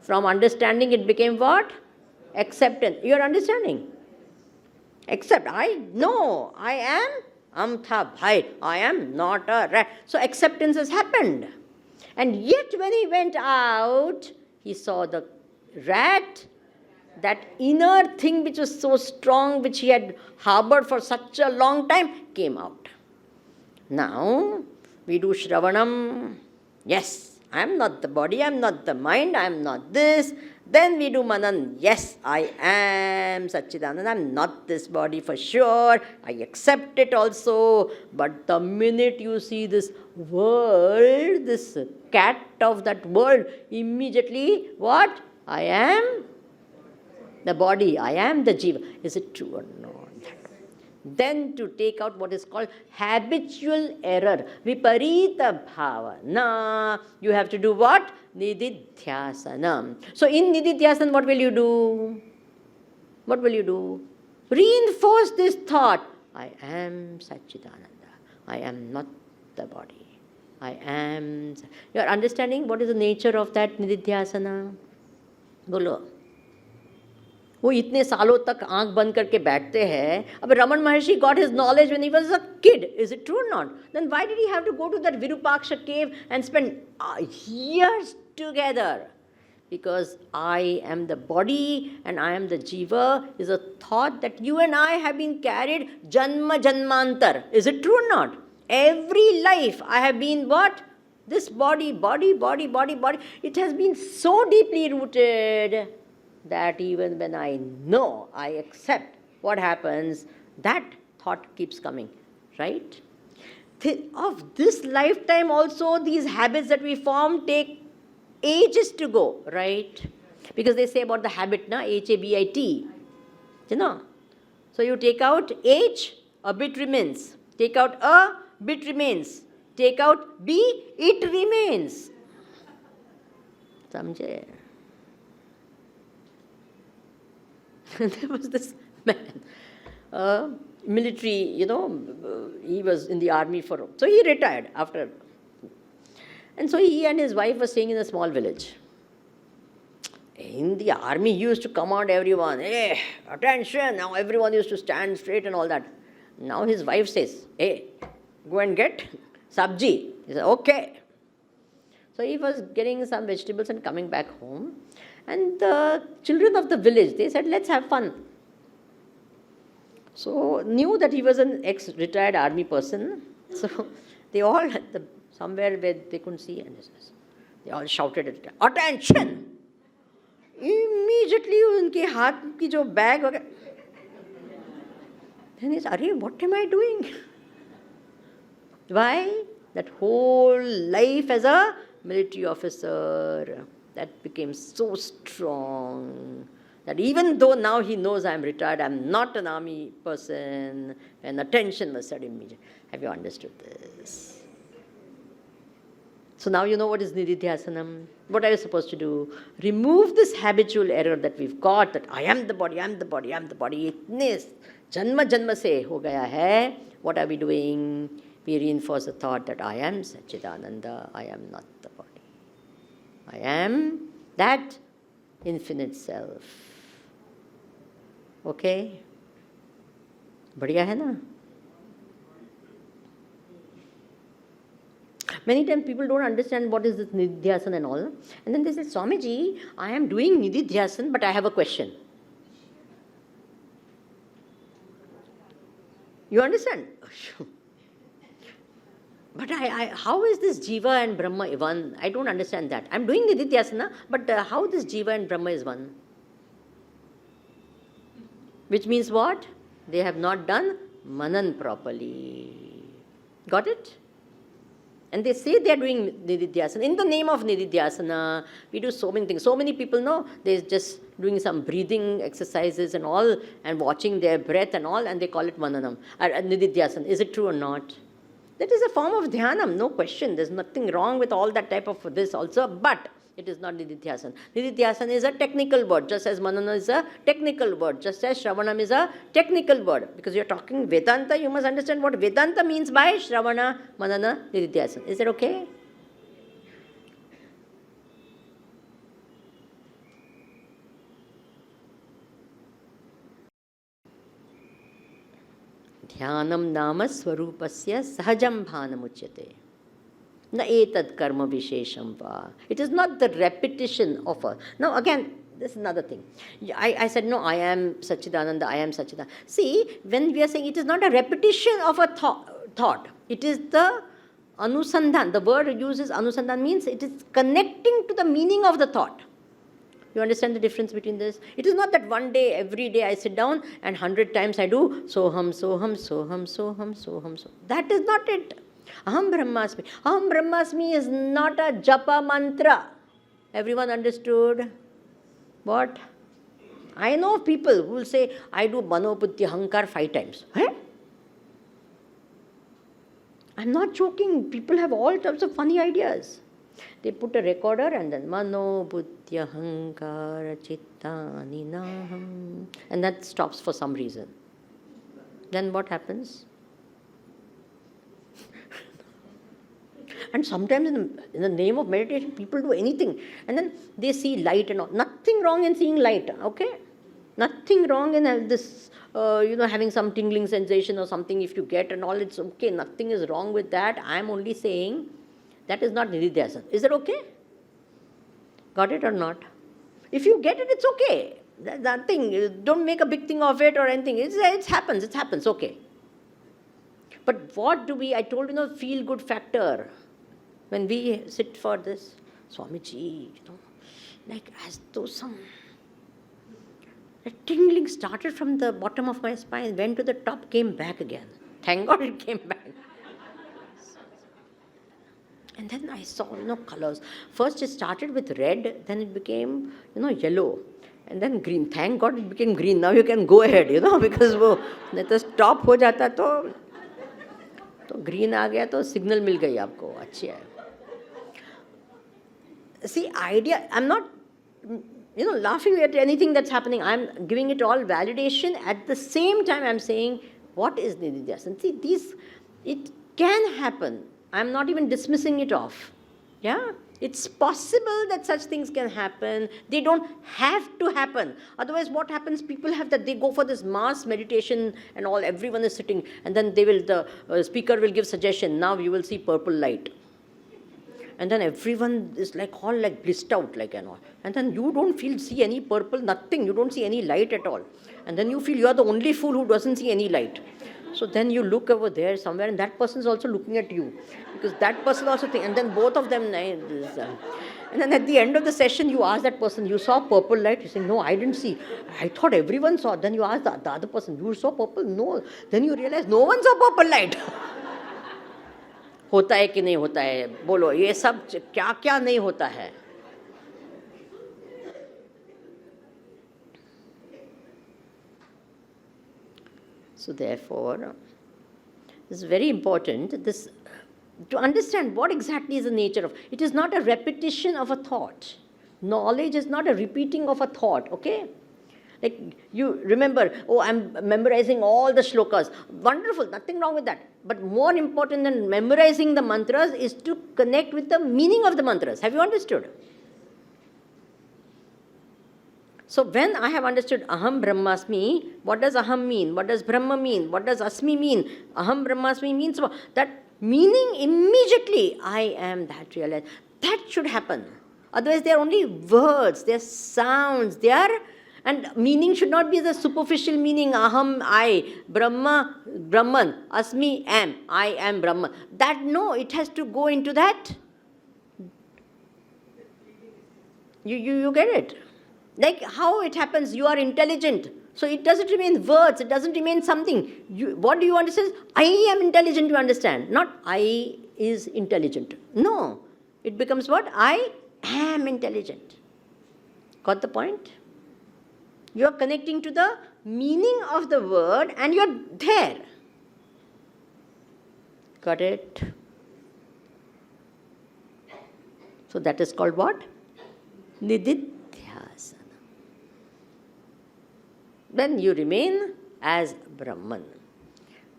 From understanding, it became what? Acceptance. You are understanding? Accept, I know, I am Amthabai, I am not a rat. So acceptance has happened. And yet when he went out, he saw the rat, that inner thing which was so strong, which he had harbored for such a long time, came out. Now, we do Shravanam. Yes, I am not the body, I am not the mind, I am not this. Then we do Manan. Yes, I am Satchidananda. I am not this body for sure. I accept it also. But the minute you see this world, this cat of that world, immediately what? I am the body. I am the jiva. Is it true or not? Then to take out what is called habitual error, viparita bhavana, you have to do what? Nididhyasanam. So in Nididhyasanam, what will you do? What will you do? Reinforce this thought. I am Satchidananda. I am not the body. I am... You are understanding what is the nature of that Nididhyasana? Bolo. वो इतने सालों तक आंख बंद करके बैठते हैं. अब Raman Maharshi got his knowledge when he was a kid. Is it true or not? Then why did he have to go to that Virupaksha cave and spend years together? Because I am the body and I am the jiva is a thought that you and I have been carried janma janmantar. Is it true or not? Every life I have been what? This body. It has been so deeply rooted that even when I know, I accept what happens, that thought keeps coming, right? Of this lifetime also, these habits that we form take ages to go, right? Because they say about the habit, na, H-A-B-I-T, you know. So you take out H, a bit remains. Take out a, bit remains. Take out B, it remains. Samjhe? There was this man, military, he was in the army so he retired after. And so he and his wife were staying in a small village. In the army, he used to command everyone, hey, attention, now everyone used to stand straight and all that. Now his wife says, hey, go and get sabji. He said, okay. So he was getting some vegetables and coming back home. And the children of the village, they said, let's have fun. So knew that he was an ex-retired army person. So they all, somewhere where they couldn't see, and they all shouted at him, attention! Immediately उनके हाथ की जो bag वगैरह, then he said, अरे what am I doing? Why? That whole life as a military officer, that became so strong that even though now he knows I'm retired, I'm not an army person, and attention was said immediately. Have you understood this? So now you know what is Nididhyasanam. What are you supposed to do? Remove this habitual error that we've got, that I am the body, I am the body, I am the body. Itne janma janma se ho gaya hai. What are we doing? We reinforce the thought that I am Satchidananda, I am not the body. I am that infinite self. Okay? Badhiya hai na? Many times people don't understand what is this Nididhyasan and all. And then they say, Swamiji, I am doing Nididhyasan, but I have a question. You understand? But how is this Jiva and Brahma one? I don't understand that. I'm doing Nididhyasana, but how this Jiva and Brahma is one? Which means what? They have not done Manan properly. Got it? And they say they are doing Nididhyasana. In the name of Nididhyasana, we do so many things. So many people know they're just doing some breathing exercises and all, and watching their breath and all, and they call it Mananam, Nididhyasana. Is it true or not? That is a form of dhyanam, no question. There's nothing wrong with all that type of this also, but it is not Nididhyasana. Nididhyasana is a technical word, just as Manana is a technical word, just as Shravanam is a technical word. Because you're talking Vedanta, you must understand what Vedanta means by Shravana, Manana, Nididhyasana. Is that okay? Dhyanam nama swarupasya sahajam bhanamuchyate. Na etad karma vishesham va. It is not the repetition of a... Now again, this is another thing. I said, no, I am Satchidananda, I am Satchidananda. See, when we are saying it is not a repetition of a thought. It is the anusandhan. The word uses anusandhan means it is connecting to the meaning of the thought. You understand the difference between this? It is not that one day, every day I sit down and 100 times I do soham, soham, soham, soham, soham, soham. That is not it. Aham Brahmasmi. Aham Brahmasmi is not a japa mantra. Everyone understood? What? I know people who will say, I do Manobuddhi Hankar 5 times. Huh? I'm not joking. People have all types of funny ideas. They put a recorder and then Mano Buddhya Hankara Chittani Naham, and that stops for some reason. Then what happens? And sometimes in the name of meditation, people do anything. And then they see light and all. Nothing wrong in seeing light, okay? Nothing wrong in this, having some tingling sensation or something if you get and all. It's okay. Nothing is wrong with that. I'm only saying that is not Nididhyasana. Is that okay? Got it or not? If you get it, it's okay. That's nothing. Don't make a big thing of it or anything. It happens, okay. But what do we, I told you, feel good factor. When we sit for this, Swamiji, like as though a tingling started from the bottom of my spine, went to the top, came back again. Thank God it came back. And then I saw, colors. First it started with red, then it became, yellow. And then green. Thank God it became green. Now you can go ahead, because वो नहीं तो stop हो जाता तो green आ गया तो signal मिल गई आपको. अच्छी है. See, idea, I'm not, laughing at anything that's happening. I'm giving it all validation. At the same time, I'm saying, what is Nididhyasana? See, it can happen. I'm not even dismissing it off. Yeah? It's possible that such things can happen. They don't have to happen. Otherwise, what happens? People have that, they go for this mass meditation and all, everyone is sitting, and then the speaker will give suggestion. Now you will see purple light. and then everyone is like all like blissed out, like, and all. And then you don't see any purple, nothing. You don't see any light at all. And then you feel you are the only fool who doesn't see any light. So then you look over there somewhere, and that person is also looking at you, because that person also thinks, and then both of them. And then at the end of the session, you ask that person, you saw purple light? You say, no, I didn't see. I thought everyone saw. Then you ask the other person, you saw purple? No. Then you realize no one saw purple light. होता है कि नहीं होता है? बोलो, ये सब क्या क्या नहीं होता है? So therefore, this is very important, this, to understand what exactly is the nature of. It is not a repetition of a thought. Knowledge is not a repeating of a thought, okay? Like you remember, oh, I'm memorizing all the shlokas. Wonderful, nothing wrong with that. But more important than memorizing the mantras is to connect with the meaning of the mantras. Have you understood? So when I have understood Aham Brahmasmi, what does Aham mean? What does Brahma mean? What does Asmi mean? Aham Brahmasmi means what? That meaning immediately, I am that realized. That should happen. Otherwise they are only words, they are sounds, they are, and meaning should not be the superficial meaning, Aham, I, Brahma, Brahman, Asmi, am, I am Brahman. That, no, it has to go into that. You get it? Like how it happens, you are intelligent. So it doesn't remain words, it doesn't remain something. What do you understand? I am intelligent, you understand. Not I is intelligent. No. It becomes what? I am intelligent. Got the point? You are connecting to the meaning of the word and you are there. Got it? So that is called what? Nididhyasana. Then you remain as Brahman.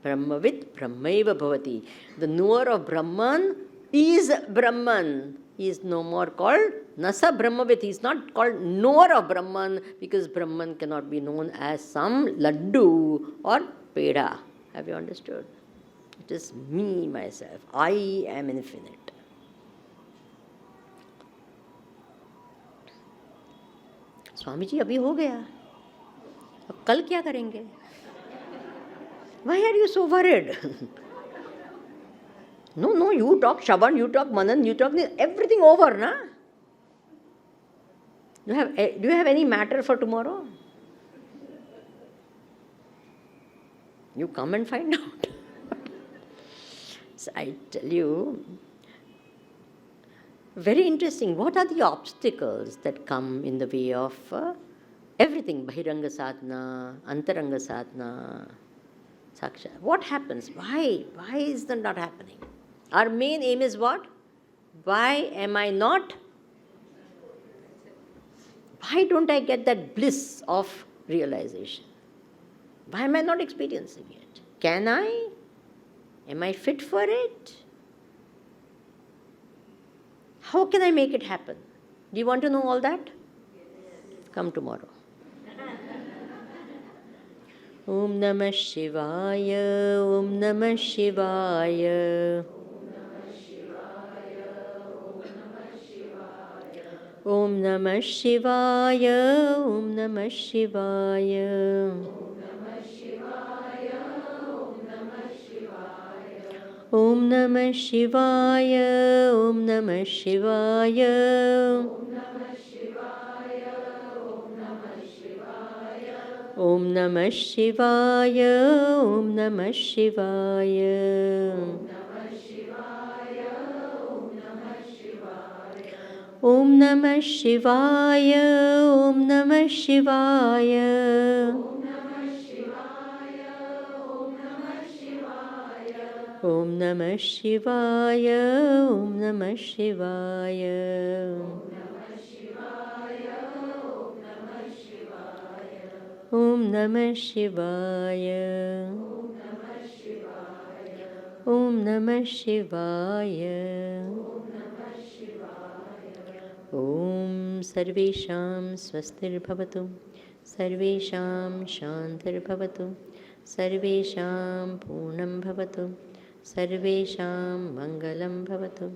Brahmavit Brahmaiva Bhavati. The knower of Brahman is Brahman. He is no more called Nasa Brahmavit. He is not called knower of Brahman, because Brahman cannot be known as some laddu or peda. Have you understood? It is me, myself. I am infinite. Swami ji अभी हो गया, अब कल क्या करेंगे? Why are you so worried? No, you talk Shravan, you talk Manan, you talk everything over, na? Do you have any matter for tomorrow? You come and find out. So I tell you, very interesting. What are the obstacles that come in the way of everything? Bahiranga sadhana, antaranga sadhana, saksha. What happens? Why? Why is that not happening? Our main aim is what? Why am I not? Why don't I get that bliss of realization? Why am I not experiencing it? Can I? Am I fit for it? How can I make it happen? Do you want to know all that? Come tomorrow. Om Namah Shivaya, Om Namah Shivaya. Om Namah Shivaya, Om Namah Shivaya. Om Namah Shivaya, Om Namah Shivaya. Om Namah Shivaya, Om Namah Shivaya. Om Namah Shivaya, Om Namah Shivaya. Om Namah Shivaya, Om Namah Shivaya. Om Namah Shivaya. Om Namah Shivaya. Om Sarvesham Swastir Bhavatu, Sarvesham Shantir Bhavatu, Sarvesham Purnam Bhavatu, Sarvesham Mangalam Bhavatu,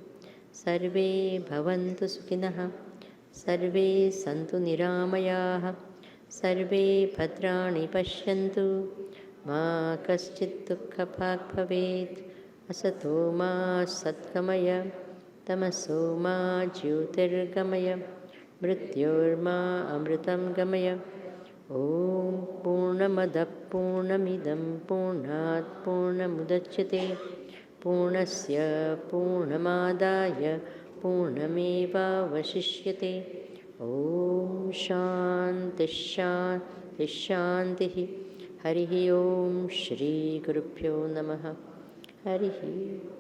सर्वे भवन्तु सुखिनः, सर्वे सन्तु निरामयाः, सर्वे भद्राणि पश्यन्तु, मा कश्चित् दुःखभाग् भवेत्। असतो मा सद्गमय, तमसो मा ज्योतिर्गमय, मृत्योर्मा अमृतं गमय। ॐ पूर्णमदः पूर्णमिदं पूर्णात् पूर्णमुदच्यते, पूर्णस्य पूर्णमादाय पूर्णमेवावशिष्यते। ॐ शान्तिः शान्तिः शान्तिः। हरिः ॐ श्रीगुरुभ्यो नमः। हरिः